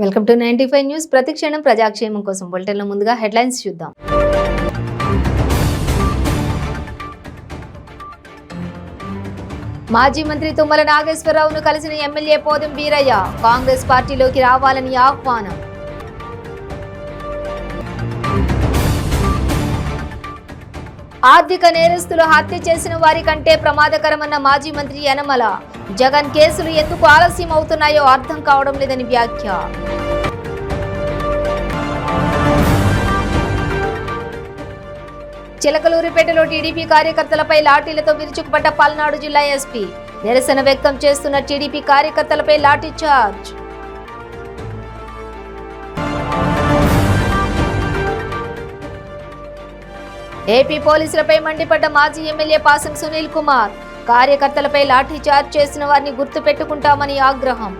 Welcome to 95 news. ప్రతిక్షణం ప్రజాక్షేమం కోసం బులెటిన్లో ముందుగా హెడ్లైన్స్ చూద్దాం. మాజీ మంత్రి తుమ్మల నాగేశ్వరరావును కలిసిన ఎమ్మెల్యే పోదెం వీరయ్య కాంగ్రెస్ పార్టీలోకి రావాలని ఆహ్వానం. ఆర్థిక నేరస్తులు హత్య చేసిన వారి కంటే ప్రమాదకరమన్న మాజీ మంత్రి యనమల. జగన్ కేసులు ఎందుకు ఆలస్యం అవుతున్నాయో అర్థం కావడం లేదని వ్యాఖ్య. చిలకలూరిపేటలో టీడీపీ కార్యకర్తలపై లాఠీలతో విరుచుకుపడ్డ పల్నాడు జిల్లా ఎస్పీ. నిరసన వ్యక్తం చేస్తున్న టీడీపీ కార్యకర్తలపై లాఠీ చార్జ్. ఏపీ పోలీసులపై మండిపడ్డ మాజీ ఎమ్మెల్యే పాసం సునీల్ కుమార్. కార్యకర్తలపై లాఠీ చార్జ్ చేసిన వారిని గుర్తు పెట్టుకుంటామని ఆగ్రహం.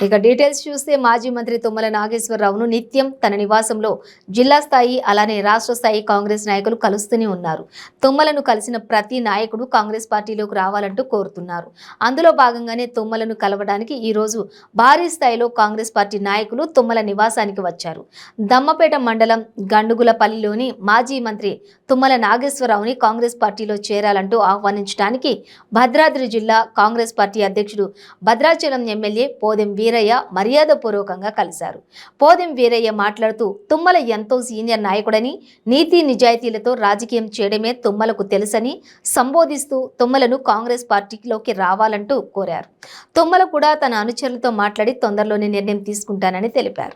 ఇక డీటెయిల్స్ చూస్తే మాజీ మంత్రి తుమ్మల నాగేశ్వరరావును నిత్యం తన నివాసంలో జిల్లా స్థాయి అలానే రాష్ట్ర స్థాయి కాంగ్రెస్ నాయకులు కలుస్తూనే ఉన్నారు. తుమ్మలను కలిసిన ప్రతి నాయకుడు కాంగ్రెస్ పార్టీలోకి రావాలంటూ కోరుతున్నారు. అందులో భాగంగానే తుమ్మలను కలవడానికి ఈ రోజు భారీ స్థాయిలో కాంగ్రెస్ పార్టీ నాయకులు తుమ్మల నివాసానికి వచ్చారు. దమ్మపేట మండలం గండుగులపల్లిలోని మాజీ మంత్రి తుమ్మల నాగేశ్వరరావుని కాంగ్రెస్ పార్టీలో చేరాలంటూ ఆహ్వానించడానికి భద్రాద్రి జిల్లా కాంగ్రెస్ పార్టీ అధ్యక్షుడు భద్రాచలం ఎమ్మెల్యే పోదెం వీరయ్య మర్యాదపూర్వకంగా కలిశారు. పోదెం వీరయ్య మాట్లాడుతూ తుమ్మల ఎంతో సీనియర్ నాయకుడని, నీతి నిజాయితీలతో రాజకీయం చేయడమే తుమ్మలకు తెలుసని సంబోధిస్తూ తుమ్మలను కాంగ్రెస్ పార్టీలోకి రావాలంటూ కోరారు. తుమ్మల కూడా తన అనుచరులతో మాట్లాడి తొందరలోనే నిర్ణయం తీసుకుంటానని తెలిపారు.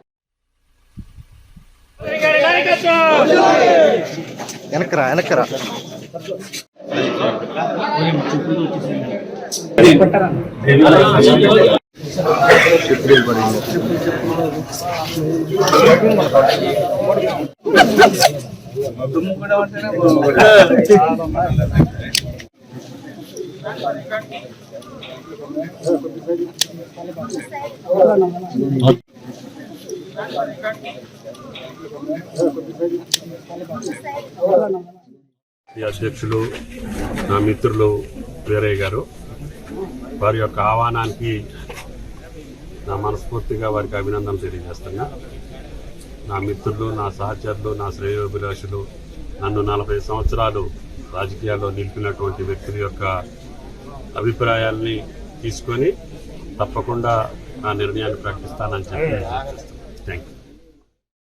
అధ్యక్షులు నా మిత్రులు వీరయ్య గారు, వారి యొక్క ఆహ్వానానికి నా మనస్ఫూర్తిగా వారికి అభినందనలు తెలియజేస్తున్నా. నా మిత్రులు, నా సహచరులు, నా శ్రేయోభిలాషులు, నన్ను 40 సంవత్సరాలు రాజకీయాల్లో నిలిపినటువంటి వ్యక్తుల యొక్క అభిప్రాయాల్ని తీసుకొని తప్పకుండా నా నిర్ణయాన్ని ప్రకటిస్తానని చెప్పి థ్యాంక్ యూ.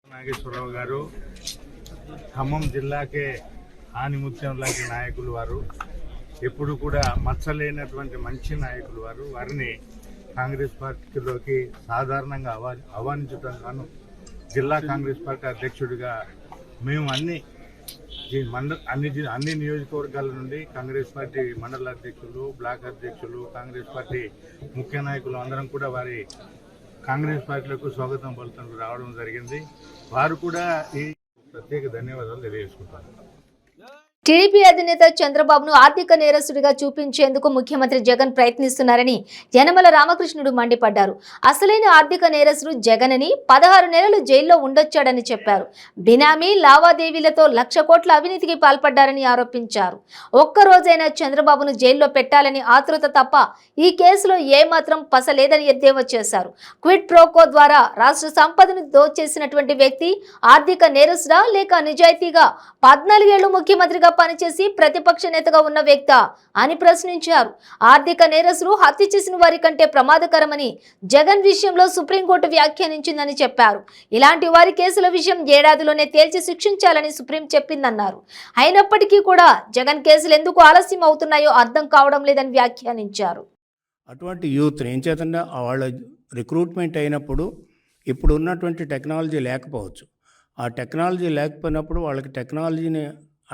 నాగేశ్వరరావు గారు ఖమ్మం జిల్లాకే ఆనిముత్యం లాంటి నాయకులు వారు. ఎప్పుడు కూడా మచ్చలేనటువంటి మంచి నాయకులు వారు. వారిని కాంగ్రెస్ పార్టీలోకి సాధారణంగా ఆహ్వానించడం గాను జిల్లా కాంగ్రెస్ పార్టీ అధ్యక్షుడిగా మేము అన్ని నియోజకవర్గాల నుండి కాంగ్రెస్ పార్టీ మండల అధ్యక్షులు, బ్లాక్ అధ్యక్షులు, కాంగ్రెస్ పార్టీ ముఖ్య నాయకులు అందరం కూడా వారి కాంగ్రెస్ పార్టీలకు స్వాగతం పలుకుతూ రావడం జరిగింది. వారు కూడా ఈ ప్రత్యేక ధన్యవాదాలు తెలియజేసుకుంటారు. టీడీపీ అధినేత చంద్రబాబును ఆర్థిక నేరస్తుడిగా చూపించేందుకు ముఖ్యమంత్రి జగన్ ప్రయత్నిస్తున్నారని యనమల రామకృష్ణుడు మండిపడ్డారు. అసలైన ఆర్థిక నేరస్తుడు జగన్ అని 16 నెలలు జైల్లో ఉండొచ్చాడని చెప్పారు. బినామీ లావాదేవీలతో 1,00,000 కోట్ల అవినీతికి పాల్పడ్డారని ఆరోపించారు. ఒక్కరోజైనా చంద్రబాబును జైల్లో పెట్టాలని ఆతృత తప్ప ఈ కేసులో ఏమాత్రం పసలేదని ఎద్దేవా చేశారు. క్విడ్ ప్రోకో ద్వారా రాష్ట్ర సంపదను దోచేసినటువంటి వ్యక్తి ఆర్థిక నేరస్తుడా లేక నిజాయితీగా 14 ఏళ్లు ముఖ్యమంత్రిగా పనిచేసి ప్రతిపక్ష నేతగా ఉన్న వ్యక్త అని ప్రశ్నించారు. ఆర్థిక నేరస్తులు హత్య చేసిన వారి కంటే ప్రమాదకరమని జగన్ విషయంలో సుప్రీంకోర్టు వ్యాఖ్యానించిందని చెప్పారు. ఇలాంటి వారి కేసుల విషయం ఏడాదిలోనే తేల్చి శిక్షించాలని సుప్రీం చెప్పిందన్నారు. అయినప్పటికీ కూడా జగన్ కేసులు ఎందుకు ఆలస్యం అవుతున్నాయో అర్థం కావడం లేదని వ్యాఖ్యానించారు. అటువంటి యూత్ ఏం చేతంటే వాళ్ళ రిక్రూట్మెంట్ అయినప్పుడు ఇప్పుడు ఉన్నటువంటి టెక్నాలజీ లేకపోవచ్చు. ఆ టెక్నాలజీ లేకపోయినప్పుడు వాళ్ళకి టెక్నాలజీని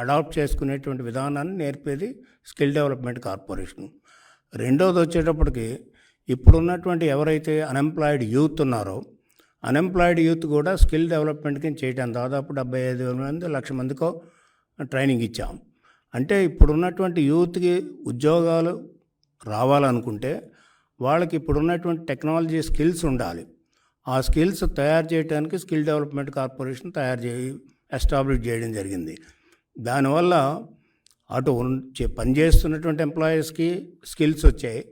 అడాప్ట్ చేసుకునేటువంటి విధానాన్ని నేర్పేది స్కిల్ డెవలప్మెంట్ కార్పొరేషన్. రెండోది వచ్చేటప్పటికి ఇప్పుడున్నటువంటి ఎవరైతే అన్ఎంప్లాయిడ్ యూత్ ఉన్నారో అన్ఎంప్లాయిడ్ యూత్ కూడా స్కిల్ డెవలప్మెంట్కి చేయటం దాదాపు 75,000 మంది 1,00,000 మందికో ట్రైనింగ్ ఇచ్చాం. అంటే ఇప్పుడున్నటువంటి యూత్కి ఉద్యోగాలు రావాలనుకుంటే వాళ్ళకి ఇప్పుడున్నటువంటి టెక్నాలజీ స్కిల్స్ ఉండాలి. ఆ స్కిల్స్ తయారు చేయడానికి స్కిల్ డెవలప్మెంట్ కార్పొరేషన్ ఎస్టాబ్లిష్ చేయడం జరిగింది. దానివల్ల అటు పనిచేస్తున్నటువంటి ఎంప్లాయీస్కి స్కిల్స్ వచ్చాయి,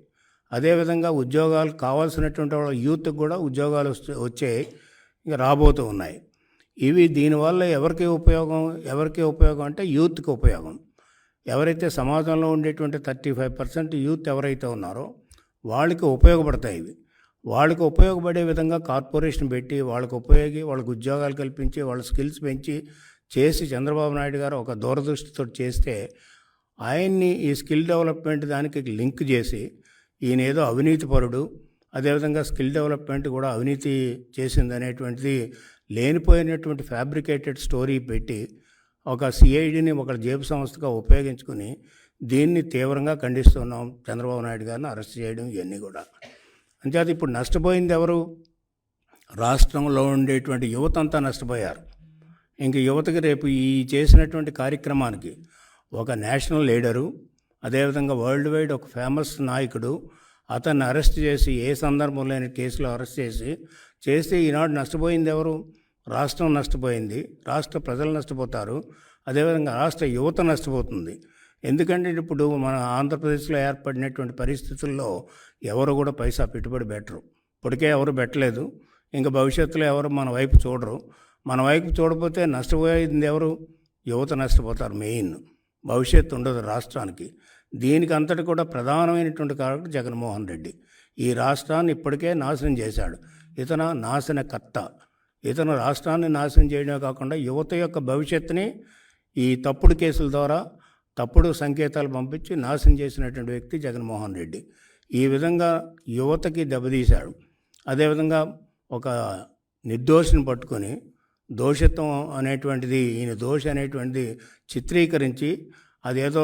అదేవిధంగా ఉద్యోగాలు కావాల్సినటువంటి వాళ్ళ యూత్కి కూడా ఉద్యోగాలు వచ్చే ఇంకా రాబోతూ ఉన్నాయి. ఇవి దీనివల్ల ఎవరికి ఉపయోగం అంటే యూత్కి ఉపయోగం. ఎవరైతే సమాజంలో ఉండేటువంటి 35% యూత్ ఎవరైతే ఉన్నారో వాళ్ళకి ఉపయోగపడతాయి ఇవి. వాళ్ళకి ఉపయోగపడే విధంగా కార్పొరేషన్ పెట్టి వాళ్ళకి ఉద్యోగాలు కల్పించి వాళ్ళ స్కిల్స్ పెంచి చేసి చంద్రబాబు నాయుడు గారు ఒక దూరదృష్టితో చేస్తే ఆయన్ని ఈ స్కిల్ డెవలప్మెంట్ దానికి లింక్ చేసి ఈయన ఏదో అవినీతిపరుడు, అదేవిధంగా స్కిల్ డెవలప్మెంట్ కూడా అవినీతి చేసింది అనేటువంటిది లేనిపోయినటువంటి ఫ్యాబ్రికేటెడ్ స్టోరీ పెట్టి ఒక సిఐడిని ఒక జేబు సంస్థగా ఉపయోగించుకుని దీన్ని తీవ్రంగా ఖండిస్తున్నాం. చంద్రబాబు నాయుడు గారిని అరెస్ట్ చేయడం ఇవన్నీ కూడా. అంచేత ఇప్పుడు నష్టపోయింది ఎవరు? రాష్ట్రంలో ఉండేటువంటి యువత అంతా నష్టపోయారు. ఇంక యువతకి రేపు ఈ చేసినటువంటి కార్యక్రమానికి ఒక నేషనల్ లీడరు, అదేవిధంగా వరల్డ్ వైడ్ ఒక ఫేమస్ నాయకుడు అతన్ని అరెస్ట్ చేసి ఏ సందర్భం లేని కేసులో అరెస్ట్ చేస్తే ఈనాడు నష్టపోయింది ఎవరు? రాష్ట్రం నష్టపోయింది, రాష్ట్ర ప్రజలు నష్టపోతారు, అదేవిధంగా రాష్ట్ర యువత నష్టపోతుంది. ఎందుకంటే ఇప్పుడు మన ఆంధ్రప్రదేశ్లో ఏర్పడినటువంటి పరిస్థితుల్లో ఎవరు కూడా పైసా పెట్టుబడి పెట్టరు. ఇప్పటికే ఎవరు పెట్టలేదు, ఇంకా భవిష్యత్తులో ఎవరు మన వైపు చూడరు. మన వైపు చూడకపోతే నష్టపోయేది ఎవరు? యువత నష్టపోతారు. మెయిన్ భవిష్యత్తు ఉండదు రాష్ట్రానికి. దీనికి అంతటి కూడా ప్రధానమైనటువంటి కారణం జగన్మోహన్ రెడ్డి. ఈ రాష్ట్రాన్ని ఇప్పటికే నాశనం చేశాడు. ఇతను నాశనకర్త. ఇతను రాష్ట్రాన్ని నాశనం చేయడమే కాకుండా యువత యొక్క భవిష్యత్తుని ఈ తప్పుడు కేసుల ద్వారా తప్పుడు సంకేతాలు పంపించి నాశనం చేసినటువంటి వ్యక్తి జగన్మోహన్ రెడ్డి. ఈ విధంగా యువతకి దెబ్బతీశాడు. అదేవిధంగా ఒక నిర్దోషిని పట్టుకొని దోషత్వం అనేటువంటిది, ఈయన దోషి అనేటువంటిది చిత్రీకరించి అదేదో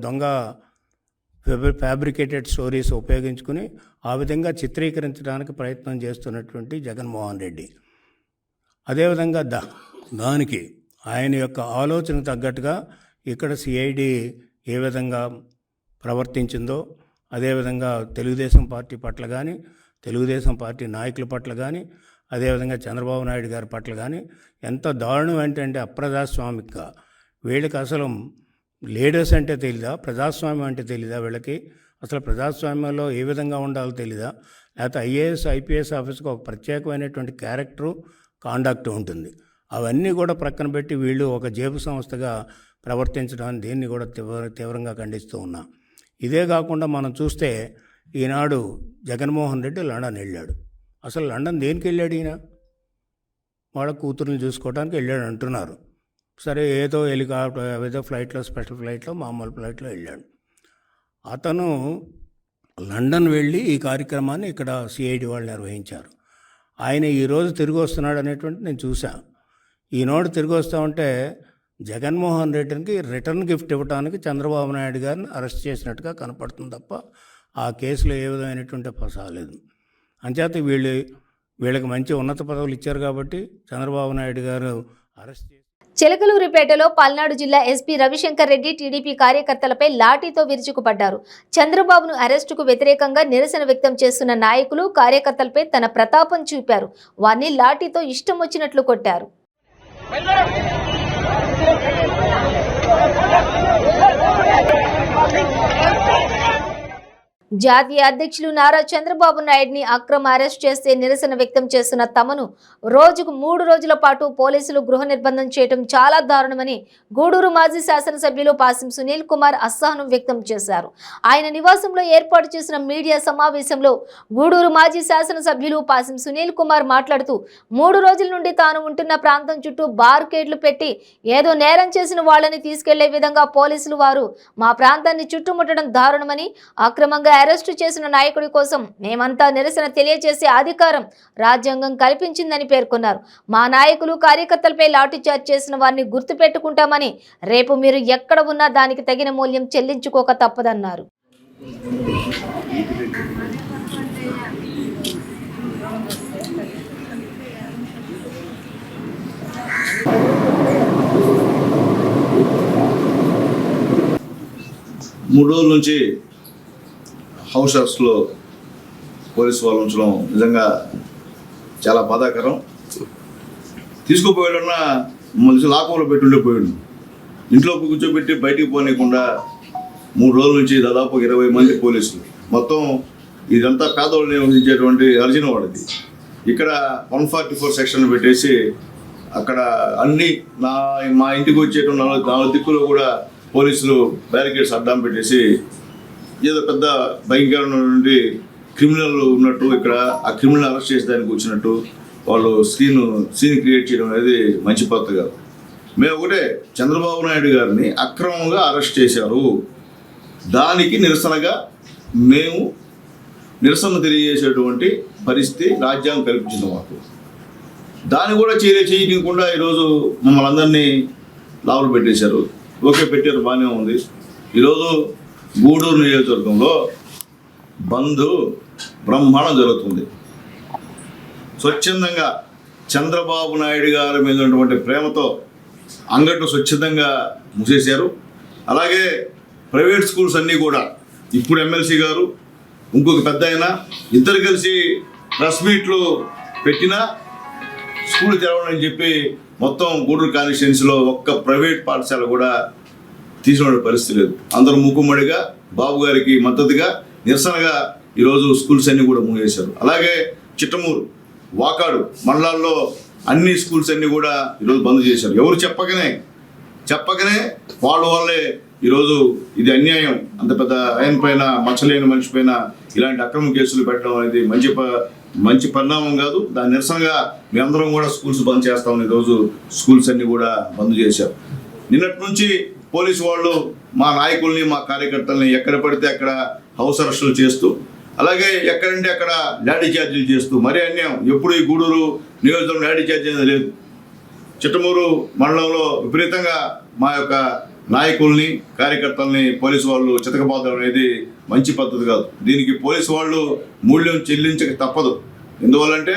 దొంగ ఫ్యాబ్రికేటెడ్ స్టోరీస్ ఉపయోగించుకుని ఆ విధంగా చిత్రీకరించడానికి ప్రయత్నం చేస్తున్నటువంటి జగన్మోహన్ రెడ్డి. అదేవిధంగా దానికి ఆయన యొక్క ఆలోచనకు తగ్గట్టుగా ఇక్కడ సిఐడి ఏ విధంగా ప్రవర్తించిందో, అదేవిధంగా తెలుగుదేశం పార్టీ పట్ల కానీ, తెలుగుదేశం పార్టీ నాయకుల పట్ల కానీ, అదేవిధంగా చంద్రబాబు నాయుడు గారి పట్ల కానీ ఎంత దారుణం ఏంటంటే అప్రజాస్వామిక. వీళ్ళకి అసలు లీడర్స్ అంటే తెలీదా? ప్రజాస్వామ్యం అంటే తెలీదా? వీళ్ళకి అసలు ప్రజాస్వామ్యంలో ఏ విధంగా ఉండాలో తెలీదా? లేకపోతే ఐఏఎస్ ఐపీఎస్ ఆఫీస్కి ఒక ప్రత్యేకమైనటువంటి క్యారెక్టరు, కాండక్ట్ ఉంటుంది. అవన్నీ కూడా ప్రక్కన పెట్టి వీళ్ళు ఒక జేబు సంస్థగా ప్రవర్తించడానికి దీన్ని కూడా తీవ్రంగా ఖండిస్తూ ఉన్నాం. ఇదే కాకుండా మనం చూస్తే ఈనాడు జగన్మోహన్ రెడ్డి లండన్ వెళ్ళాడు. అసలు లండన్ దేనికి వెళ్ళాడు? ఈయన వాళ్ళ కూతురుని చూసుకోవడానికి వెళ్ళాడు అంటున్నారు. సరే, ఏదో హెలికాప్టర్, ఏదో ఫ్లైట్లో, స్పెషల్ ఫ్లైట్లో, మామూలు ఫ్లైట్లో వెళ్ళాడు. అతను లండన్ వెళ్ళి ఈ కార్యక్రమాన్ని ఇక్కడ సిఐడి వాళ్ళు నిర్వహించారు. ఆయన ఈరోజు తిరిగి వస్తున్నాడు అనేటువంటి నేను చూశాను. ఈనాడు తిరిగి వస్తూ ఉంటే జగన్మోహన్ రెడ్డికి రిటర్న్ గిఫ్ట్ ఇవ్వడానికి చంద్రబాబు నాయుడు గారిని అరెస్ట్ చేసినట్టుగా కనపడుతుంది తప్ప ఆ కేసులో ఏ విధమైనటువంటి పసాలేదు. అంచేత వీళ్ళకి మంచి ఉన్నత పదవులు ఇచ్చారు కాబట్టి చంద్రబాబు నాయుడు గారు అరెస్ట్ చేసి చిలకలూరిపేటలో పల్నాడు జిల్లా ఎస్పీ రవిశంకర్ రెడ్డి టీడీపీ కార్యకర్తలపై లాఠీతో విరుచుకుపడ్డారు. చంద్రబాబును అరెస్టుకు వ్యతిరేకంగా నిరసన వ్యక్తం చేస్తున్న నాయకులు, కార్యకర్తలపై తన ప్రతాపం చూపారు. వారిని లాఠీతో ఇష్టం వచ్చినట్లు కొట్టారు. జాతీయ అధ్యక్షులు నారా చంద్రబాబు నాయుడిని అక్రమ అరెస్ట్ చేస్తే నిరసన వ్యక్తం చేస్తున్న తమను రోజుకు 3 రోజుల పాటు పోలీసులు గృహ నిర్బంధం చేయడం చాలా దారుణమని గూడూరు మాజీ శాసనసభ్యులు పాసిం సునీల్ కుమార్ అసహనం వ్యక్తం చేశారు. ఆయన నివాసంలో ఏర్పాటు చేసిన మీడియా సమావేశంలో గూడూరు మాజీ శాసనసభ్యులు పాసిం సునీల్ కుమార్ మాట్లాడుతూ 3 రోజుల నుండి తాను ఉంటున్న ప్రాంతం చుట్టూ బార్కేడ్లు పెట్టి ఏదో నేరం చేసిన వాళ్ళని తీసుకెళ్లే విధంగా పోలీసులు వారు మా ప్రాంతాన్ని చుట్టుముట్టడం దారుణమని, అక్రమంగా అరెస్టు చేసిన నాయకుడి కోసం మేమంతా నిరసన తెలియజేసే అధికారం రాజ్యాంగం కల్పించిందని పేర్కొన్నారు. మా నాయకులు, కార్యకర్తలపై లాఠీచార్జ్ చేసిన వారిని గుర్తు పెట్టుకుంటామని, రేపు మీరు ఎక్కడ ఉన్నా దానికి తగిన మూల్యం చెల్లించుకోక తప్పదన్నారు. మూడు రోజుల నుంచి హౌస్ అరెస్ట్లో పోలీసు వాళ్ళు ఉంచడం నిజంగా చాలా బాధాకరం. తీసుకుపోయాడన్నా మనిషి లాకంలో పెట్టి ఉండిపోయాడు. ఇంట్లో కూర్చోబెట్టి బయటికి పోనీయకుండా 3 రోజుల నుంచి దాదాపు 20 మంది పోలీసులు మొత్తం ఇదంతా పేదవాళ్ళు నివసించేటువంటి అర్జున వాడిది. ఇక్కడ 144 సెక్షన్ పెట్టేసి అక్కడ అన్ని మా ఇంటికి వచ్చేటువంటి నాలుగు దిక్కులు కూడా పోలీసులు బ్యారికేడ్స్ అడ్డం పెట్టేసి ఏదో పెద్ద భయంకరమైన నుండి క్రిమినల్ ఉన్నట్టు ఇక్కడ ఆ క్రిమినల్ అరెస్ట్ చేసేదానికి వచ్చినట్టు వాళ్ళు సీన్ క్రియేట్ చేయడం అనేది మంచి పద్ధతి కాదు. మేము ఒకటే, చంద్రబాబు నాయుడు గారిని అక్రమంగా అరెస్ట్ చేశారు, దానికి నిరసనగా మేము నిరసన తెలియజేసేటువంటి పరిస్థితి రాజ్యాంగం కల్పించింది మాకు. దాన్ని కూడా చేయకుండా ఈరోజు మమ్మల్ని అందరినీ లాభలు పెట్టేశారు. ఓకే, పెట్టారు, బాగానే ఉంది. ఈరోజు గూడూరు నియోజకవర్గంలో బంద్ బ్రహ్మాండం జరుగుతుంది. స్వచ్ఛందంగా చంద్రబాబు నాయుడు గారి మీద ఉన్నటువంటి ప్రేమతో అంగట్లు స్వచ్ఛందంగా మూసేశారు. అలాగే ప్రైవేట్ స్కూల్స్ అన్నీ కూడా ఇప్పుడు ఎమ్మెల్సీ గారు ఇంకొక పెద్ద అయినా ఇద్దరు కలిసి ప్రెస్ మీట్లు పెట్టినా స్కూల్ తెరవని చెప్పి మొత్తం గూడూరు కాన్స్టిట్యున్సీలో ఒక్క ప్రైవేట్ పాఠశాల కూడా తీసుకునే పరిస్థితి లేదు. అందరూ మూకుమ్మడిగా బాబు గారికి మద్దతుగా నిరసనగా ఈరోజు స్కూల్స్ అన్నీ కూడా మూసేశారు. అలాగే చిట్టమూరు, వాకాడు మండలాల్లో అన్ని స్కూల్స్ అన్నీ కూడా ఈరోజు బంద్ చేశారు. ఎవరు చెప్పకనే వాళ్ళే ఈరోజు ఇది అన్యాయం, అంత పెద్ద ఆయన పైన మచ్చలేని మనిషి పైన ఇలాంటి అక్రమ కేసులు పెట్టడం అనేది మంచి పరిణామం కాదు. దాని నిరసనగా మేమందరం కూడా స్కూల్స్ బంద్ చేస్తామని ఈరోజు స్కూల్స్ అన్ని కూడా బంద్ చేశారు. నిన్నటి నుంచి పోలీసు వాళ్ళు మా నాయకుల్ని మా కార్యకర్తల్ని ఎక్కడ పడితే అక్కడ హౌస్ అరెస్టులు చేస్తూ, అలాగే ఎక్కడంటే అక్కడ లాఠీ చార్జీలు చేస్తూ మరీ అన్యాయం. ఎప్పుడు ఈ గూడూరు నియోజకవర్గం లాఠీ చార్జీ అనేది లేదు. చిట్టమూరు మండలంలో విపరీతంగా మా యొక్క నాయకుల్ని కార్యకర్తల్ని పోలీసు వాళ్ళు చితకబాదడం అనేది మంచి పద్ధతి కాదు. దీనికి పోలీసు వాళ్ళు మూల్యం చెల్లించక తప్పదు. ఎందువల్లంటే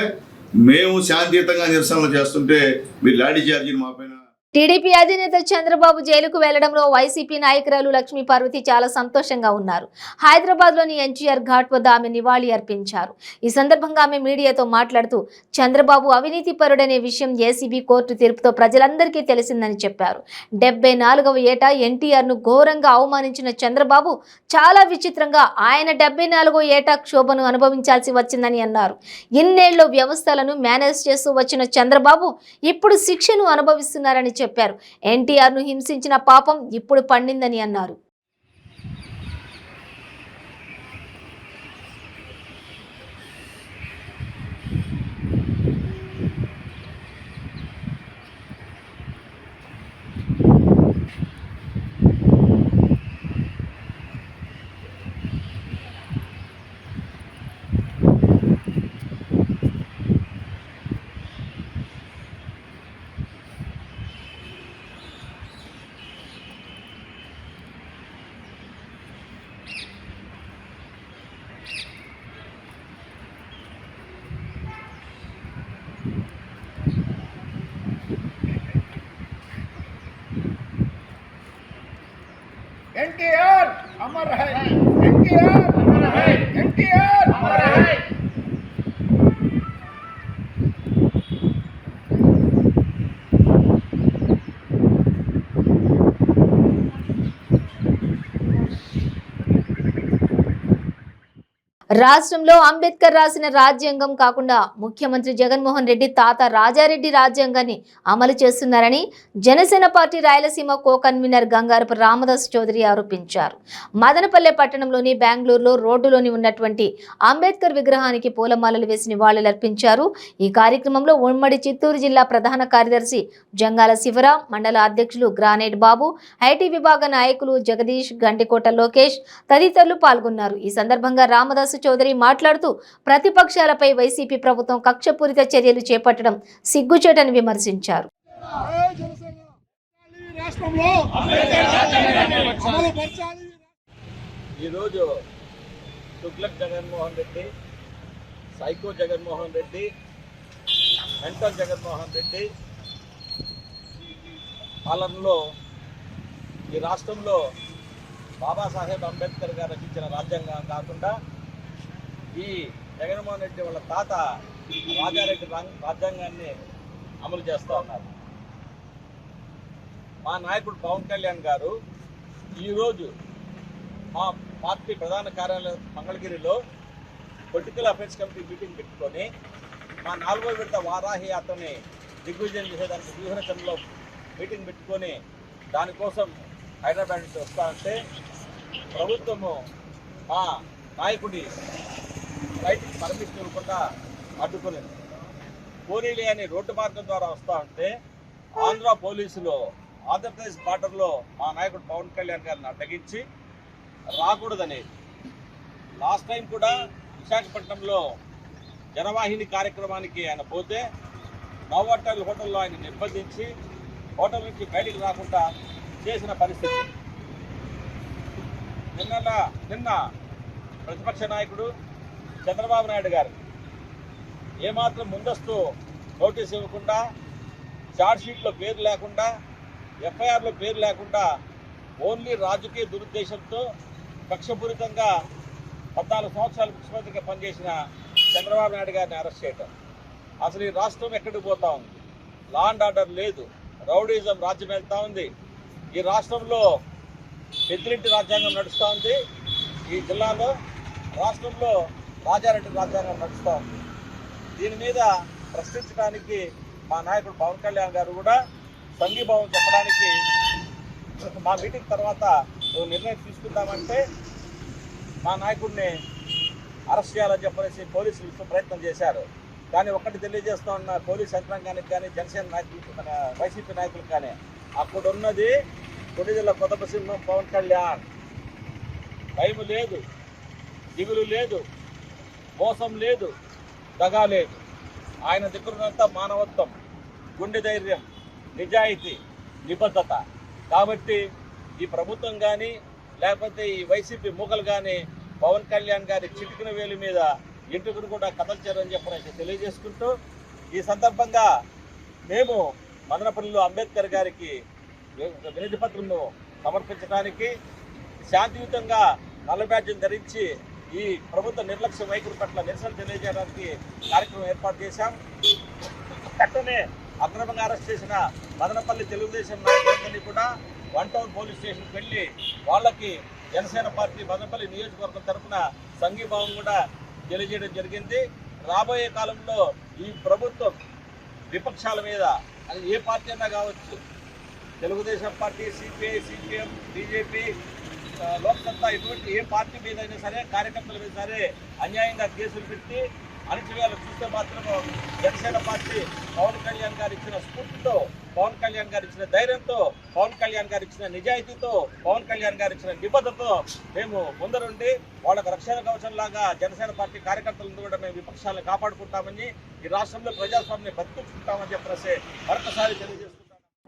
మేము శాంతియుతంగా నిరసనలు చేస్తుంటే మీరు లాఠీ చార్జీని మా పైన. టీడీపీ అధినేత చంద్రబాబు జైలుకు వెళ్లడంలో వైసీపీ నాయకురాలు లక్ష్మీ పార్వతి చాలా సంతోషంగా ఉన్నారు. హైదరాబాద్లోని ఎన్టీఆర్ ఘాట్ వద్ద ఆమె నివాళి అర్పించారు. ఈ సందర్భంగా ఆమె మీడియాతో మాట్లాడుతూ చంద్రబాబు అవినీతి పరుడనే విషయం ఏసీబీ కోర్టు తీర్పుతో ప్రజలందరికీ తెలిసిందని చెప్పారు. 74వ ఏట ఎన్టీఆర్ను ఘోరంగా అవమానించిన చంద్రబాబు చాలా విచిత్రంగా ఆయన 74వ ఏట క్షోభను అనుభవించాల్సి వచ్చిందని అన్నారు. ఇన్నేళ్లు వ్యవస్థలను మేనేజ్ చేస్తూ వచ్చిన చంద్రబాబు ఇప్పుడు శిక్షను అనుభవిస్తున్నారని చెప్పారు. ఎన్టీఆర్ ను హింసించిన పాపం ఇప్పుడు పండిందని అన్నారు. एनटीआर अमर है, एनटीआर अमर है, एनटीआर अमर है। రాష్ట్రంలో అంబేద్కర్ రాసిన రాజ్యాంగం కాకుండా ముఖ్యమంత్రి జగన్మోహన్ రెడ్డి తాత రాజారెడ్డి రాజ్యాంగాన్ని అమలు చేస్తున్నారని Janasena party Rayalaseema co convener Gangarapu Ramadas Chowdary ఆరోపించారు. మదనపల్లె పట్టణంలోని బెంగళూరులో రోడ్డులోని ఉన్నటువంటి అంబేద్కర్ విగ్రహానికి పూలమాలలు వేసి నివాళులర్పించారు. ఈ కార్యక్రమంలో ఉమ్మడి చిత్తూరు జిల్లా ప్రధాన కార్యదర్శి జంగాల శివరాం, మండల అధ్యక్షులు గ్రానైట్ బాబు, ఐటీ విభాగ నాయకులు జగదీష్, గంటికోట లోకేష్ తదితరులు పాల్గొన్నారు. ఈ సందర్భంగా రామదాసు చౌదరి మాట్లాడుతూ ప్రతిపక్షాలపై వైసీపీ ప్రభుత్వం కక్షపూరిత చర్యలు చేపట్టడం సిగ్గుచేటని విమర్శించారు. ఈరోజు తుగ్లక్ జగన్మోహన్ రెడ్డి, సైకో జగన్మోహన్ రెడ్డి, మెంటల్ జగన్మోహన్ రెడ్డి పాలనలో ఈ రాష్ట్రంలో బాబాసాహెబ్ అంబేద్కర్ గారు రచించిన రాజ్యాంగం కాకుండా ఈ జగన్మోహన్ రెడ్డి వాళ్ళ తాత రాజారెడ్డి రాజ్యాంగాన్ని అమలు చేస్తూ ఉన్నారు. మా నాయకుడు పవన్ కళ్యాణ్ గారు ఈరోజు మా పార్టీ ప్రధాన కార్యాలయం మంగళగిరిలో పొలిటికల్ అఫైర్స్ కమిటీ మీటింగ్ పెట్టుకొని మా 4వ విడత వారాహి యాత్రని దిగ్విజయం చేసేదానికి వ్యూహరచనలో మీటింగ్ పెట్టుకొని దానికోసం హైదరాబాద్ నుంచి వస్తా ఉంటే ప్రభుత్వము మా నాయకుడి రైతుకి పర్మిషన్ ఇవ్వకుండా అడ్డుకునింది. కోరీలి అని రోడ్డు మార్గం ద్వారా వస్తూ ఉంటే ఆంధ్ర పోలీసులు ఆంధ్రప్రదేశ్ బార్డర్లో మా నాయకుడు పవన్ కళ్యాణ్ గారిని అడ్డగించి రాకూడదనేది. లాస్ట్ టైం కూడా విశాఖపట్నంలో జనవాహిని కార్యక్రమానికి ఆయన పోతే నోవాటెల్ హోటల్లో ఆయన నిర్బంధించి హోటల్ నుంచి బయటికి రాకుండా చేసిన పరిస్థితి. నిన్న ప్రతిపక్ష నాయకుడు చంద్రబాబు నాయుడు గారు ఏమాత్రం ముందస్తు నోటీస్ ఇవ్వకుండా, ఛార్జ్షీట్లో పేరు లేకుండా, ఎఫ్ఐఆర్లో పేరు లేకుండా ఓన్లీ రాజకీయ దురుద్దేశంతో కక్షపూరితంగా 14 సంవత్సరాలు ముఖ్యమంత్రిగా పనిచేసిన చంద్రబాబు నాయుడు గారిని అరెస్ట్ చేయటం. అసలు ఈ రాష్ట్రం ఎక్కడికి పోతా ఉంది? లా అండ్ ఆర్డర్ లేదు, రౌడీజం రాజ్యం వెళ్తూ ఉంది. ఈ రాష్ట్రంలో పెద్దిరెడ్డి రాజ్యాంగం నడుస్తూ ఉంది. ఈ జిల్లాలో రాష్ట్రంలో రాజారెడ్డి రాజ్యాంగం నడుస్తూ ఉంది. దీని మీద ప్రశ్నించడానికి మా నాయకుడు పవన్ కళ్యాణ్ గారు కూడా సంఘీభావం చెప్పడానికి మా మీటింగ్ తర్వాత నిర్ణయం తీసుకుందామంటే మా నాయకుడిని అరెస్ట్ చేయాలని చెప్పేసి పోలీసులు ప్రయత్నం చేశారు. కానీ ఒక్కటి తెలియజేస్తూ ఉన్న పోలీస్ యంత్రాంగానికి కానీ, జనసేన నాయకులకు, మన వైసీపీ నాయకులకు కానీ, అక్కడ ఉన్నది కొన్నిదెల కొత్త సింహం పవన్ కళ్యాణ్. భయం లేదు, దిగులు లేదు, మోసం లేదు, దగా లేదు. ఆయన దగ్గర ఉన్నంత మానవత్వం, గుండె ధైర్యం, నిజాయితీ, నిబద్ధత. కాబట్టి ఈ ప్రభుత్వం కానీ లేకపోతే ఈ వైసీపీ మూకలు కానీ పవన్ కళ్యాణ్ గారి చిటికిన వేలు మీద ఎంటుకును కూడా కదల్చారని చెప్పి తెలియజేసుకుంటూ, ఈ సందర్భంగా మేము మదనపల్లిలో అంబేద్కర్ గారికి వినతి పత్రంను సమర్పించడానికి శాంతియుతంగా నల్ల బ్యాడ్జిని ధరించి ఈ ప్రభుత్వ నిర్లక్ష్య వైఖరి పట్ల నిరసన తెలియజేయడానికి కార్యక్రమం ఏర్పాటు చేశాం. అట్టనే అక్రమంగా అరెస్ట్ చేసిన మదనపల్లి తెలుగుదేశం నాయకులందరినీ కూడా 1 టౌన్ పోలీస్ స్టేషన్కి వెళ్ళి వాళ్ళకి జనసేన పార్టీ మదనపల్లి నియోజకవర్గం తరఫున సంఘీభావం కూడా తెలియజేయడం జరిగింది. రాబోయే కాలంలో ఈ ప్రభుత్వం విపక్షాల మీద, అది ఏ పార్టీ అయినా కావచ్చు, Telugu Desam party, CPI, CPM, BJP, Lok Satta, ఇటువంటి ఏ పార్టీ మీద అయినా సరే, కార్యకర్తల మీద సరే అన్యాయంగా కేసులు పెట్టి అణచివేయాలని చూస్తే మాత్రము జనసేన పార్టీ పవన్ కళ్యాణ్ గారు ఇచ్చిన స్ఫూర్తితో, పవన్ కళ్యాణ్ గారు ఇచ్చిన ధైర్యంతో, పవన్ కళ్యాణ్ గారు ఇచ్చిన నిజాయితీతో, పవన్ కళ్యాణ్ గారు ఇచ్చిన నిబద్ధతతో మేము ముందరుండి వాళ్ళకు రక్షణ కవచంలాగా జనసేన పార్టీ కార్యకర్తలను కూడా మేము విపక్షాలను కాపాడుకుంటామని, ఈ రాష్ట్రంలో ప్రజాస్వామ్యాన్ని బతికించుకుంటామని చెప్పేసి మరొకసారి తెలియజేస్తున్నాం.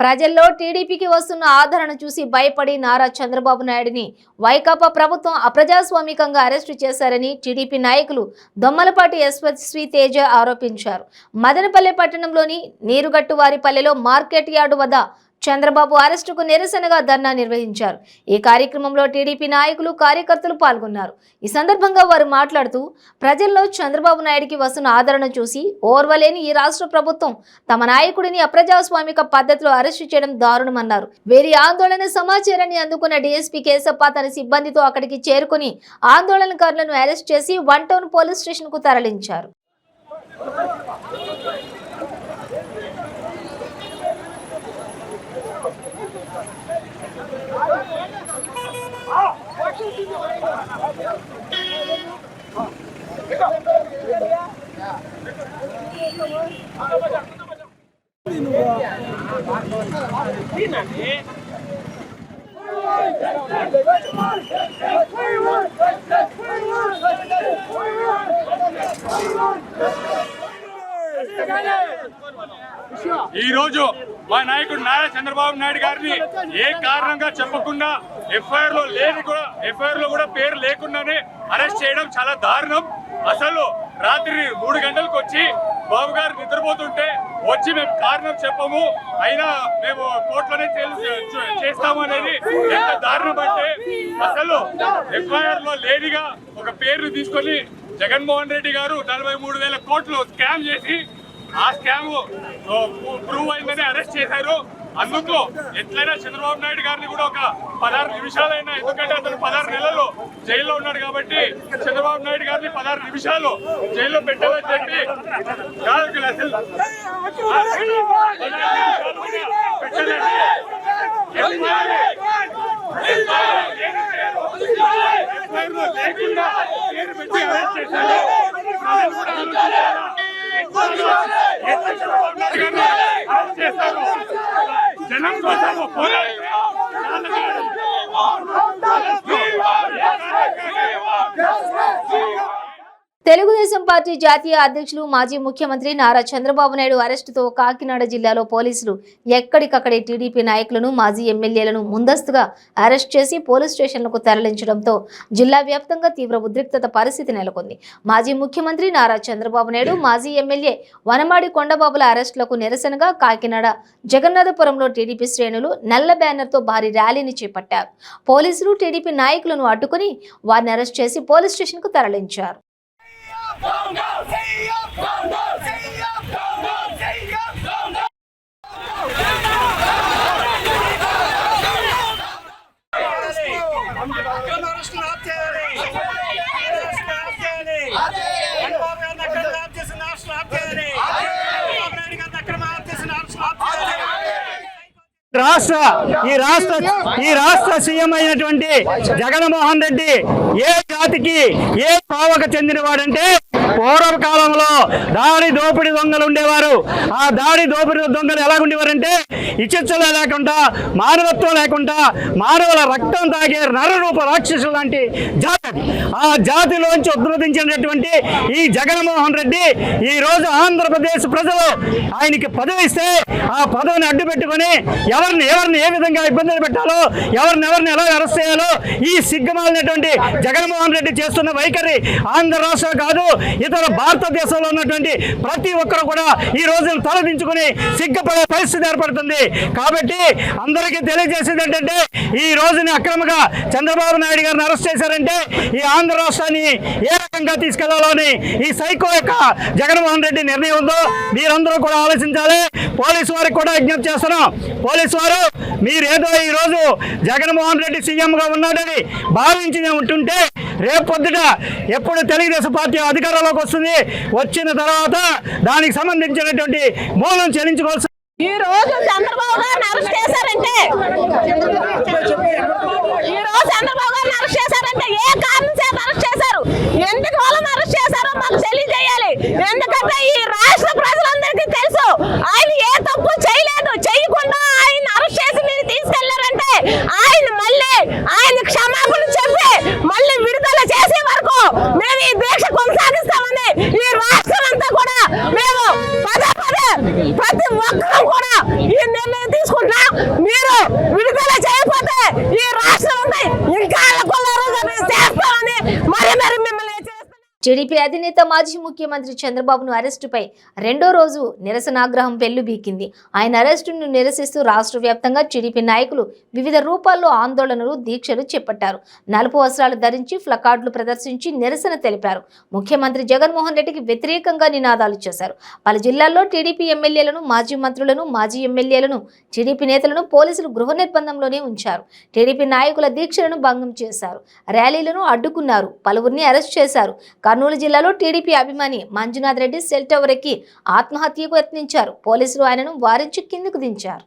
ప్రజల్లో టీడీపీకి వస్తున్న ఆదరణ చూసి భయపడి నారా చంద్రబాబు నాయుడిని వైకాపా ప్రభుత్వం అప్రజాస్వామికంగా అరెస్టు చేశారని టీడీపీ నాయకులు దొమ్మలపాటి ఎస్వి తేజ ఆరోపించారు. మదనపల్లె పట్టణంలోని నీరుగట్టువారిపల్లెలో మార్కెట్ యార్డు వద్ద చంద్రబాబు అరెస్టుకు నిరసనగా ధర్నా నిర్వహించారు. ఈ కార్యక్రమంలో టీడీపీ నాయకులు, కార్యకర్తలు పాల్గొన్నారు. ఈ సందర్భంగా వారు మాట్లాడుతూ, ప్రజల్లో చంద్రబాబు నాయుడికి వస్తున్న ఆదరణ చూసి ఓర్వలేని ఈ రాష్ట్ర ప్రభుత్వం తమ నాయకుడిని అప్రజాస్వామిక పద్ధతిలో అరెస్టు చేయడం దారుణమన్నారు. వీరి ఆందోళన సమాచారాన్ని అందుకున్న డీఎస్పీ కేశప్ప తన సిబ్బందితో అక్కడికి చేరుకుని ఆందోళనకారులను అరెస్ట్ చేసి 1 టౌన్ పోలీస్ స్టేషన్ కు తరలించారు. ఈ రోజు మా నాయకుడు నారా చంద్రబాబు నాయుడు గారిని ఏ కారణంగా చెప్పకుండా ఎఫ్ఐఆర్ లో కూడా పేరు లేకుండానే అరెస్ట్ చేయడం చాలా దారుణం. అసలు రాత్రి 3 గంటలకు వచ్చి బాబు గారు నిద్రపోతుంటే వచ్చి మేము కారణం చెప్పము, అయినా మేము కోర్టులోనే చేస్తాము అనేది ఎంత దారుణం అంటే, అసలు ఎఫ్ఐఆర్ లో లేనిగా ఒక పేరును తీసుకొని జగన్మోహన్ రెడ్డి గారు 43,000 కోట్లు స్కామ్ చేసి ఆ స్కామ్ ప్రూవ్ అయిందని అరెస్ట్ చేశారు. అందుకు ఎట్లయినా చంద్రబాబు నాయుడు గారిని కూడా ఒక 16 నిమిషాలైనా, ఎందుకంటే అతను 16 నెలలు జైల్లో ఉన్నాడు కాబట్టి చంద్రబాబు నాయుడు గారిని 16 నిమిషాలు జైల్లో పెట్టాలని చెప్పి జనం కోసం తెలుగుదేశం పార్టీ జాతీయ అధ్యక్షులు మాజీ ముఖ్యమంత్రి నారా చంద్రబాబు నాయుడు అరెస్టుతో కాకినాడ జిల్లాలో పోలీసులు ఎక్కడికక్కడే టీడీపీ నాయకులను, మాజీ ఎమ్మెల్యేలను ముందస్తుగా అరెస్ట్ చేసి పోలీస్ స్టేషన్లకు తరలించడంతో జిల్లా వ్యాప్తంగా తీవ్ర ఉద్రిక్తత పరిస్థితి నెలకొంది. మాజీ ముఖ్యమంత్రి నారా చంద్రబాబు నాయుడు, మాజీ ఎమ్మెల్యే వనమాడి కొండబాబుల అరెస్టులకు నిరసనగా కాకినాడ జగన్నాథపురంలో టీడీపీ శ్రేణులు నల్ల బ్యానర్తో భారీ ర్యాలీని చేపట్టారు. పోలీసులు టీడీపీ నాయకులను అడ్డుకుని వారిని అరెస్ట్ చేసి పోలీస్ స్టేషన్కు తరలించారు. ఈ రాష్ట్ర సీఎం అయినటువంటి జగన్మోహన్ రెడ్డి ఏ జాతికి ఏ పావకు చెందినవాడంటే పూర్వకాలంలో దాడి దోపిడి దొంగలు ఉండేవారు. ఆ దాడి దోపిడి దొంగలు ఎలా ఉండేవారంటే ఇచ్చలు లేకుండా, మానవత్వం లేకుండా, మానవుల రక్తం తాగే నరరూప రాక్షసులు లాంటి జాతి. ఆ జాతిలోంచి ఉద్భవించినటువంటి ఈ జగన్మోహన్ రెడ్డి ఈ రోజు ఆంధ్రప్రదేశ్ ప్రజలు ఆయనకి పదవి ఇస్తే ఆ పదవిని అడ్డు పెట్టుకుని ఎవరిని ఏ విధంగా ఇబ్బందులు పెట్టాలో, ఎవరిని ఎలా అరెస్ట్ చేయాలో ఈ సిగ్గుమాలినటువంటి జగన్మోహన్ రెడ్డి చేస్తున్న వైఖరి ఆంధ్ర రాష్ట్రం కాదు, ఇతర భారతదేశంలో ఉన్నటువంటి ప్రతి ఒక్కరు కూడా ఈ రోజు తలదించుకుని సిగ్గుపడే పరిస్థితి ఏర్పడుతుంది. కాబట్టి అందరికీ తెలియజేసేది ఏంటంటే ఈ రోజుని అక్రమంగా చంద్రబాబు నాయుడు గారిని అరెస్ట్ చేశారంటే ఈ ఆంధ్ర రాష్ట్రాన్ని ఏ రకంగా తీసుకెళ్లాలో అని ఈ సైకో యొక్క జగన్మోహన్ రెడ్డి నిర్ణయం ఉందో మీరందరూ కూడా ఆలోచించాలి. పోలీసు వారికి కూడా విజ్ఞప్తి చేస్తున్నాం. పోలీసు వారు మీరేదో ఈ రోజు జగన్మోహన్ రెడ్డి సీఎంగా ఉన్నాడని భావించి ఉంటుంటే రేపు పొద్దుట ఎప్పుడు తెలుగుదేశం పార్టీ అధికారంలోకి వస్తుంది, వచ్చిన తర్వాత దానికి సంబంధించినటువంటి మూలం చెల్లించుకోవాల్సి. ఈ రోజు చంద్రబాబు గారిని అరెస్ట్ చేశారంటే ఏ కారణం చేత అరెస్ట్ చేశారు, ఎందుకు వాళ్ళని అరెస్ట్ చేశారో మాకు తెలియజేయాలి. ఎందుకంటే ఈ రాష్ట్ర ప్రజలందరికీ తెలుసు ఆయన ఏ తప్పు చేయలేదు. చేయకుండా ఆయన అరెస్ట్ చేసి మీరు తీసుకెళ్లారంటే ఆయన క్షమాపణ చెప్పి మళ్ళీ విడుదల చేసే వరకు మేము ఈ దీక్ష కొనసాగిస్తామని ఈ రాష్ట్రం అంతా కూడా మేము ప్రతి ఒక్కరూ కూడా ఈ నిర్ణయం తీసుకుంటున్నాం. మీరు విడుదల చేయకపోతే ఈ రాష్ట్రం అంతా ఇంకా చేస్తామని మరి మిమ్మల్ని టీడీపీ అధినేత మాజీ ముఖ్యమంత్రి చంద్రబాబును అరెస్టుపై రెండో రోజు నిరసనాగ్రహం పెల్లుబీకింది. ఆయన అరెస్టును నిరసిస్తూ రాష్ట్ర వ్యాప్తంగా టీడీపీ నాయకులు వివిధ రూపాల్లో ఆందోళనలు, దీక్షలు చేపట్టారు. నలుపు వస్త్రాలు ధరించి ప్లకార్డులు ప్రదర్శించి నిరసన తెలిపారు. ముఖ్యమంత్రి జగన్మోహన్ రెడ్డికి వ్యతిరేకంగా నినాదాలు చేశారు. పలు జిల్లాల్లో టీడీపీ ఎమ్మెల్యేలను, మాజీ మంత్రులను, మాజీ ఎమ్మెల్యేలను, టీడీపీ నేతలను పోలీసులు గృహ నిర్బంధంలోనే ఉంచారు. టీడీపీ నాయకుల దీక్షలను భంగం చేశారు. ర్యాలీలను అడ్డుకున్నారు. పలువురిని అరెస్ట్ చేశారు. కర్నూలు జిల్లాలో టీడీపీ అభిమాని మంజునాథ్ రెడ్డి సెల్ టవర్ ఎక్కి ఆత్మహత్యకు యత్నించారు. పోలీసులు ఆయనను వారించి కిందకు దించారు.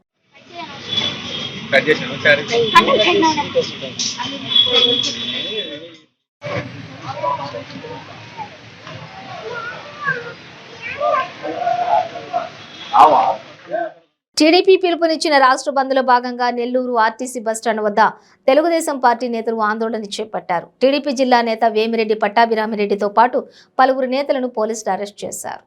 టీడీపీ పిలుపునిచ్చిన రాష్ట్ర బంద్లో భాగంగా నెల్లూరు ఆర్టీసీ బస్టాండ్ వద్ద తెలుగుదేశం పార్టీ నేతలు ఆందోళన చేపట్టారు. టీడీపీ జిల్లా నేత వేమిరెడ్డి పట్టాభిరామిరెడ్డితో పాటు పలువురు నేతలను పోలీసులు అరెస్ట్ చేశారు.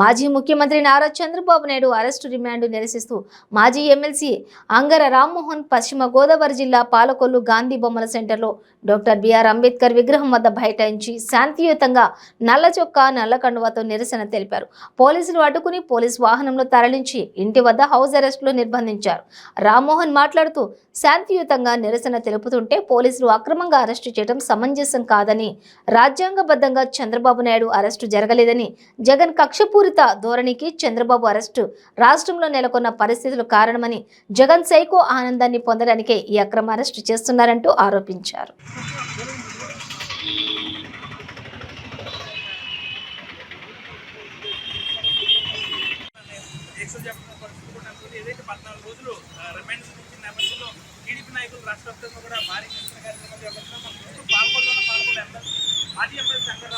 మాజీ ముఖ్యమంత్రి నారా చంద్రబాబు నాయుడు అరెస్టు రిమాండ్ నిరసిస్తూ మాజీ ఎమ్మెల్సీ అంగర రామ్మోహన్ పశ్చిమ గోదావరి జిల్లా పాలకొల్లు గాంధీ బొమ్మల సెంటర్లో డాక్టర్ బిఆర్ అంబేద్కర్ విగ్రహం వద్ద బైఠాయించి శాంతియుతంగా నల్ల చొక్కా నల్ల కండువాతో నిరసన తెలిపారు. పోలీసులు అడ్డుకుని పోలీసు వాహనంలో తరలించి ఇంటి వద్ద హౌస్ అరెస్టులో నిర్బంధించారు. రామ్మోహన్ మాట్లాడుతూ శాంతియుతంగా నిరసన తెలుపుతుంటే పోలీసులు అక్రమంగా అరెస్టు చేయడం సమంజసం కాదని, రాజ్యాంగబద్ధంగా చంద్రబాబు నాయుడు అరెస్టు జరగలేదని, జగన్ కక్షపూరిత ధోరణికి చంద్రబాబు అరెస్టు రాష్ట్రంలో నెలకొన్న పరిస్థితులు కారణమని, జగన్ సైకో ఆనందాన్ని పొందడానికే ఈ అక్రమ అరెస్టు చేస్తున్నారంటూ ఆరోపించారు. ఏదైతే 14 రోజులు రిమాండ్ ఇచ్చిన నేపథ్యంలో టీడీపీ నాయకులు రాష్ట్ర వ్యాప్తంగా కూడా భారీ నిరసన కార్యక్రమాలు పాల్గొన్న మాజీ ఎమ్మెల్యే శంకర్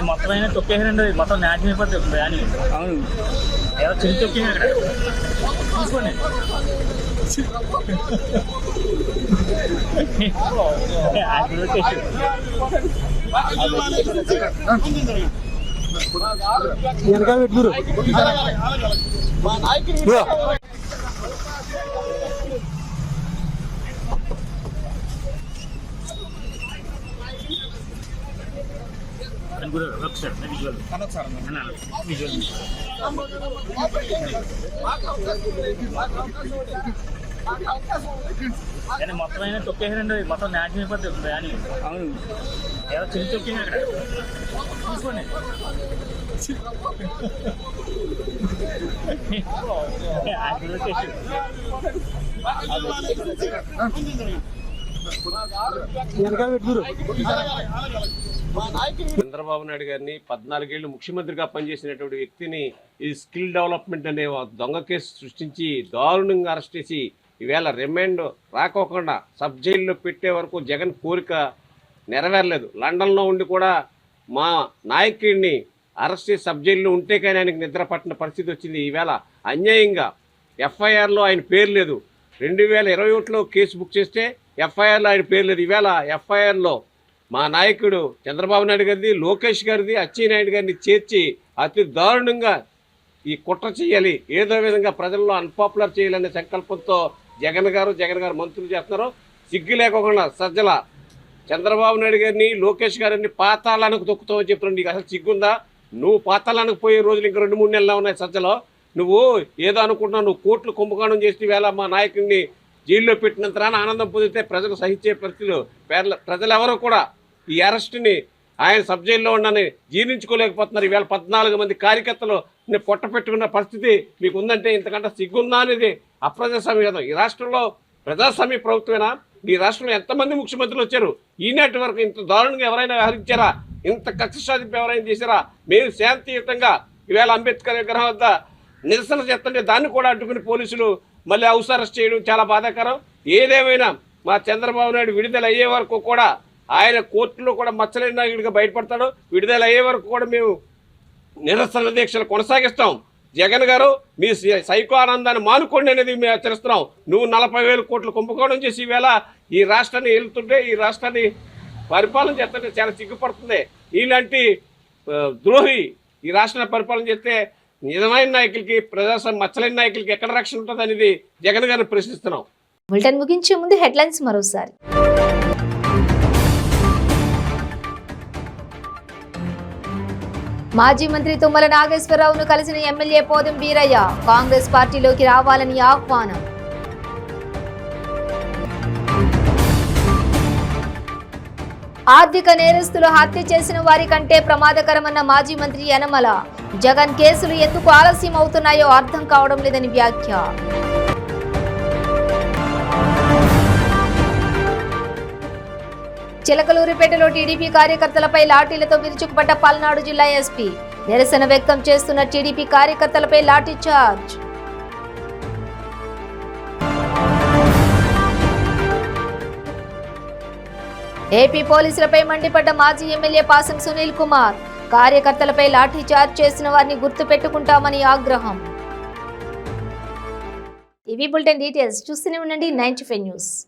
మొత్తం అయినా తొక్కేసారండి, మొత్తం న్యాయం అయిపోతుంది అని. అవును, ఏదో చిన్న తొక్కే అక్కడ చూసుకోండి. మొత్తం అయినా తొక్కేసారండి, మొత్తం న్యాయం అయిపోతుంది అని. అవును, ఏదో చిన్న తొక్కే అక్కడ చూసుకోండి. చంద్రబాబు నాయుడు గారిని 14 ఏళ్లు ముఖ్యమంత్రిగా పనిచేసినటువంటి వ్యక్తిని ఈ స్కిల్ డెవలప్మెంట్ అనే దొంగ కేసు సృష్టించి దారుణంగా అరెస్ట్ చేసి ఈవేళ రిమాండ్ రాకోకుండా సబ్ జైల్లో పెట్టే వరకు జగన్ కోరిక నెరవేరలేదు. లండన్లో ఉండి కూడా మా నాయకుడిని అరెస్ట్ చేసి సబ్ జైల్లో ఉంటే కానీ ఆయనకు నిద్ర పట్టిన పరిస్థితి వచ్చింది. ఈవేళ అన్యాయంగా ఎఫ్ఐఆర్లో ఆయన పేరు లేదు. 2021లో కేసు బుక్ చేస్తే ఎఫ్ఐఆర్లో ఆయన పేరు లేదు. ఈవేళ ఎఫ్ఐఆర్లో మా నాయకుడు చంద్రబాబు నాయుడు గారిది, లోకేష్ గారిది, అచ్చెన్నాయుడు గారిని చేర్చి అతి దారుణంగా ఈ కుట్ర చేయాలి, ఏదో విధంగా ప్రజల్లో అన్పాపులర్ చేయాలనే సంకల్పంతో జగన్ గారు మంత్రులు చేస్తున్నారు. సిగ్గు లేకోకుండా సజ్జల చంద్రబాబు నాయుడు గారిని, లోకేష్ గారిని పాతాళానికి తొక్కుతామని చెప్తున్నాడు. నీకు అసలు సిగ్గుందా? నువ్వు పాతాళానికి పోయే రోజులు ఇంకా 2-3 నెలలు ఉన్నాయి. సజ్జలో నువ్వు ఏదో అనుకుంటున్నావు, నువ్వు కోట్లు కుంభకోణం చేసి వేళ మా నాయకుడిని జైల్లో పెట్టినంతరాన ఆనందం పొందితే ప్రజలు సహించే పరిస్థితులు ప్రజలు ఎవరో కూడా ఈ అరెస్ట్ని ఆయన సబ్ జైల్లో ఉండని జీర్ణించుకోలేకపోతున్నారు. ఈవేళ 14 మంది కార్యకర్తలు పొట్ట పెట్టుకున్న పరిస్థితి మీకు ఉందంటే ఇంతకంటే సిగ్గుందా అనేది అప్రజాస్వామ్యం. ఈ రాష్ట్రంలో ప్రజాస్వామ్య ప్రభుత్వమేనా? ఈ రాష్ట్రంలో ఎంతమంది ముఖ్యమంత్రులు వచ్చారు? ఈనాటి వరకు ఇంత దారుణంగా ఎవరైనా వ్యవహరించారా? ఇంత కక్ష సాధింపు ఎవరైనా చేశారా? మేము శాంతియుతంగా ఈవేళ అంబేద్కర్ విగ్రహం వద్ద నిరసన చేస్తుంటే దాన్ని కూడా అడ్డుకుని పోలీసులు మళ్ళీ హౌస్ అరెస్ట్ చేయడం చాలా బాధాకరం. ఏదేమైనా మా చంద్రబాబు నాయుడు విడుదల అయ్యే వరకు కూడా ఆయన కోర్టులో కూడా మచ్చలేని నాయకుడిగా బయటపడతాడు. విడుదల అయ్యే వరకు కూడా మేము నిరసన దీక్షలు కొనసాగిస్తాం. జగన్ గారు మీ సైకో ఆనందాన్ని మానుకోండి అనేది మేము హెచ్చరిస్తున్నాం. నువ్వు 40,000 కోట్లు కుంభకోణం చేసి ఈవేళ ఈ రాష్ట్రాన్ని వెళ్తుంటే, ఈ రాష్ట్రాన్ని పరిపాలన చేస్తుంటే చాలా సిగ్గుపడుతుంది. ఇలాంటి ద్రోహి ఈ రాష్ట్రాన్ని పరిపాలన చేస్తే నిజమైన నాయకులకి, ప్రజాస్వామ్య మచ్చలేని నాయకులకి ఎక్కడ రక్షణ ఉంటుంది అనేది జగన్ గారిని ప్రశ్నిస్తున్నాం. బులెటిన్ ముగించే ముందు హెడ్లైన్స్ మరోసారి. మాజీ మంత్రి తుమ్మల నాగేశ్వరరావును కలిసిన ఎమ్మెల్యే పోదెం వీరయ్య కాంగ్రెస్ పార్టీలోకి రావాలని ఆహ్వానం. ఆర్థిక నేరస్తులు హత్య చేసిన వారి కంటే ప్రమాదకరమన్న మాజీ మంత్రి యనమల. జగన్ కేసులు ఎందుకు ఆలస్యం అవుతున్నాయో అర్థం కావడం లేదని వ్యాఖ్య. చిలకలూరిపేటలో టీడీపీ కార్యకర్తలపై లాఠీలతో విరుచుకుపడ్డ పల్నాడు జిల్లా ఎస్పీ. నిరసన వ్యక్తం చేస్తున్న టీడీపీ కార్యకర్తలపై లాఠీ చార్జ్. ఏపీ పోలీసులపై మండిపడ్డ మాజీ ఎమ్మెల్యే పాసం సునీల్ కుమార్. కార్యకర్తలపై లాఠీ చార్జ్ చేసిన వారిని గుర్తు పెట్టుకుంటామని ఆగ్రహం. ఇవి బులెటిన్ డీటెయిల్స్. చూస్తూనే ఉండండి 95 న్యూస్.